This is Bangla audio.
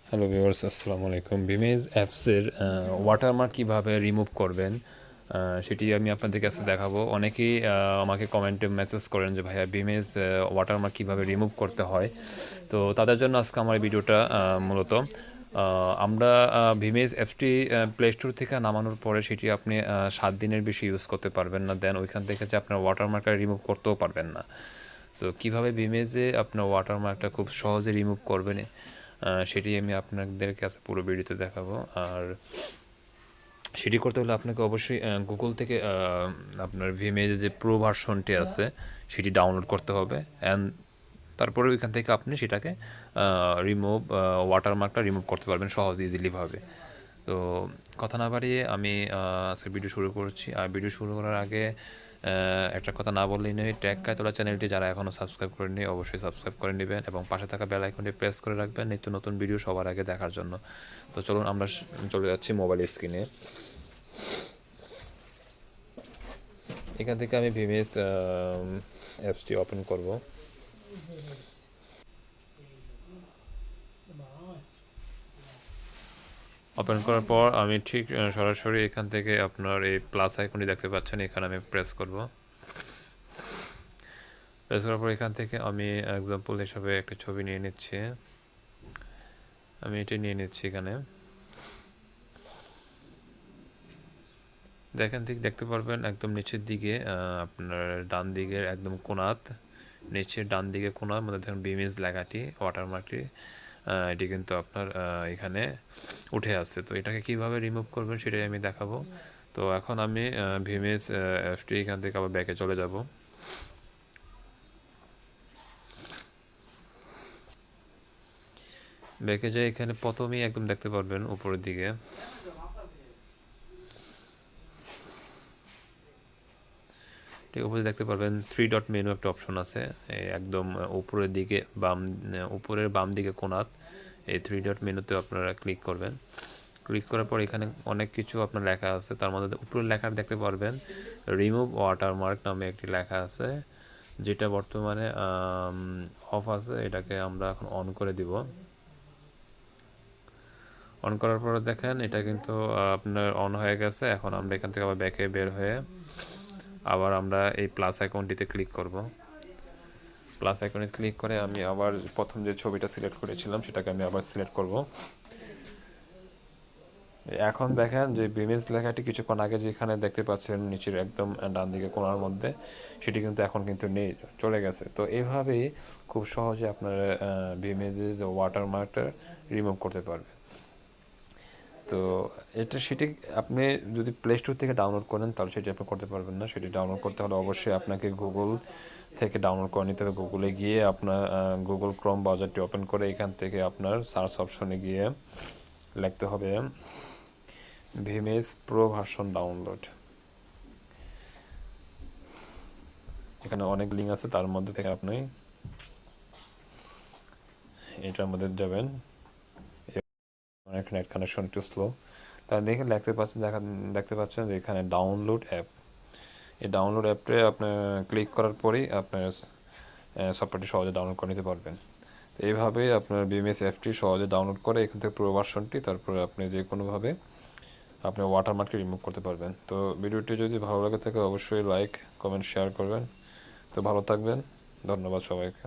হ্যালো ভিউয়ার্স, আসসালামু আলাইকুম। ভিমেজ অ্যাপসের ওয়াটারমার্ক কীভাবে রিমুভ করবেন সেটি আমি আপনাদের কাছে দেখাবো। অনেকেই আমাকে কমেন্টে মেসেজ করেন যে ভাইয়া ভিমেজ ওয়াটারমার্ক কীভাবে রিমুভ করতে হয়। তো তাদের জন্য আজকে আমার এই ভিডিওটা মূলত আমরা ভিমেজ অ্যাপসটি প্লে স্টোর থেকে নামানোর পরে সেটি আপনি 7 দিনের বেশি ইউজ করতে পারবেন না। দেন ওইখান থেকে যে আপনার ওয়াটারমার্কটা রিমুভ করতেও পারবেন না। তো কীভাবে ভিমেজে আপনার ওয়াটারমার্কটা খুব সহজে রিমুভ করবেন সেটি আমি আপনাদের কাছে পুরো ভিডিওতে দেখাবো। আর সেটি করতে হলে আপনাকে অবশ্যই গুগল থেকে আপনার ভিমেজ যে প্রো ভার্সনটি আছে সেটি ডাউনলোড করতে হবে। অ্যান্ড তারপরে ওইখান থেকে আপনি সেটাকে ওয়াটারমার্কটা রিমুভ করতে পারবেন সহজ ইজিলিভাবে। তো কথা না বাড়িয়ে আমি আজকে ভিডিও শুরু করছি। আর ভিডিও শুরু করার আগে একটা কথা না বললেই নয়, ট্যাগ কায়তলা চ্যানেলটি যারা এখনও সাবস্ক্রাইব করেননি অবশ্যই সাবস্ক্রাইব করে নেবেন এবং পাশে থাকা বেল আইকনটি প্রেস করে রাখবেন নিত্য নতুন ভিডিও সবার আগে দেখার জন্য। তো চলুন আমরা চলে যাচ্ছি মোবাইল স্ক্রিনে। এখান থেকে আমি ভিমেজ অ্যাপসটি ওপেন করব। ওপেন করার পর আমি ঠিক সরাসরি এখান থেকে আপনার এই প্লাস আইকনটি দেখতে পাচ্ছেন, এখানে আমি প্রেস করব। প্রেস করার পর এখান থেকে আমি এক্সাম্পল হিসাবে একটা ছবি নিয়ে নিচ্ছি। আমি এটি নিয়ে নিচ্ছি। এখানে দেখেন ঠিক দেখতে পারবেন একদম নিচের দিকে আপনার ডান দিকের একদম কোণাত, নিচের ডান দিকে কোণার মধ্যে দেখুন ভিমেজ লেখাটি ওয়াটারমার্কটি এটি কিন্তু আপনার এখানে উঠে আসছে। তো এটাকে কিভাবে রিমুভ করবেন সেটাই আমি দেখাবো। তো এখন আমি ভিমেজ অ্যাপসটি এখান থেকে আবার ব্যাকে চলে যাব। ব্যাকে যাই এখানে প্রথমেই একদম দেখতে পারবেন উপরের দিকে ঠিক উপরে দেখতে পারবেন 3 ডট মেনু একটা অপশন আছে একদম উপরের দিকে উপরের বাম দিকে কোণাত এই 3 ডট মেনুতে আপনারা ক্লিক করবেন। ক্লিক করার পর এখানে অনেক কিছু আপনার লেখা আছে, তার মধ্যে উপরের লেখা দেখতে পারবেন রিমুভ ওয়াটারমার্ক নামে একটি লেখা আছে, যেটা বর্তমানে অফ আছে। এটাকে আমরা এখন অন করে দিব। অন করার পরে দেখেন এটা কিন্তু আপনার অন হয়ে গেছে। এখন আমরা এখান থেকে আবার ব্যাকে বের হয়ে আবার আমরা এই প্লাস আইকনটিতে ক্লিক করব। প্লাস আইকনে ক্লিক করে আমি আবার প্রথম যে ছবিটা সিলেক্ট করেছিলাম সেটাকে আমি আবার সিলেক্ট করব। এখন দেখেন যে ভিমেজ লেখাটি কিছুক্ষণ আগে যেখানে দেখতে পাচ্ছেন নিচের একদম ডান দিকে কোণার মধ্যে, সেটি কিন্তু এখন কিন্তু নেই, চলে গেছে। তো এইভাবেই খুব সহজে আপনারা ভিমেজের যে ওয়াটারমার্কটা রিমুভ করতে পারবেন। তো সেটি আপনি যদি প্লে স্টোর থেকে ডাউনলোড করেন তাহলে সেটি আপনি করতে পারবেন না। সেটি ডাউনলোড করতে হলে অবশ্যই আপনাকে গুগল থেকে ডাউনলোড করে নিতে হবে। গুগলে গিয়ে আপনার গুগল ক্রোম ব্রাউজারটি ওপেন করে এখান থেকে আপনার সার্চ অপশনে গিয়ে লিখতে হবে ভিমেজ প্রো ভার্সন ডাউনলোড। এখানে অনেক লিঙ্ক আছে, তার মধ্যে থেকে আপনি এটার মধ্যে যাবেন। অনেক নেট কানেকশন একটু স্লো, তার এখানে দেখতে পাচ্ছেন যে এখানে ডাউনলোড অ্যাপ। এই ডাউনলোড অ্যাপে আপনি ক্লিক করার পরেই আপনার সফটওয়্যারটি সহজে ডাউনলোড করে নিতে পারবেন। তো এইভাবে আপনার ভিমেজ অ্যাপটি সহজে ডাউনলোড করে এখান থেকে প্রো ভার্সনটি তারপরে আপনি যে কোনোভাবে আপনি ওয়াটারমার্কটি রিমুভ করতে পারবেন। তো ভিডিওটি যদি ভালো লাগে থাকে অবশ্যই লাইক কমেন্ট শেয়ার করবেন। তো ভালো থাকবেন, ধন্যবাদ সবাইকে।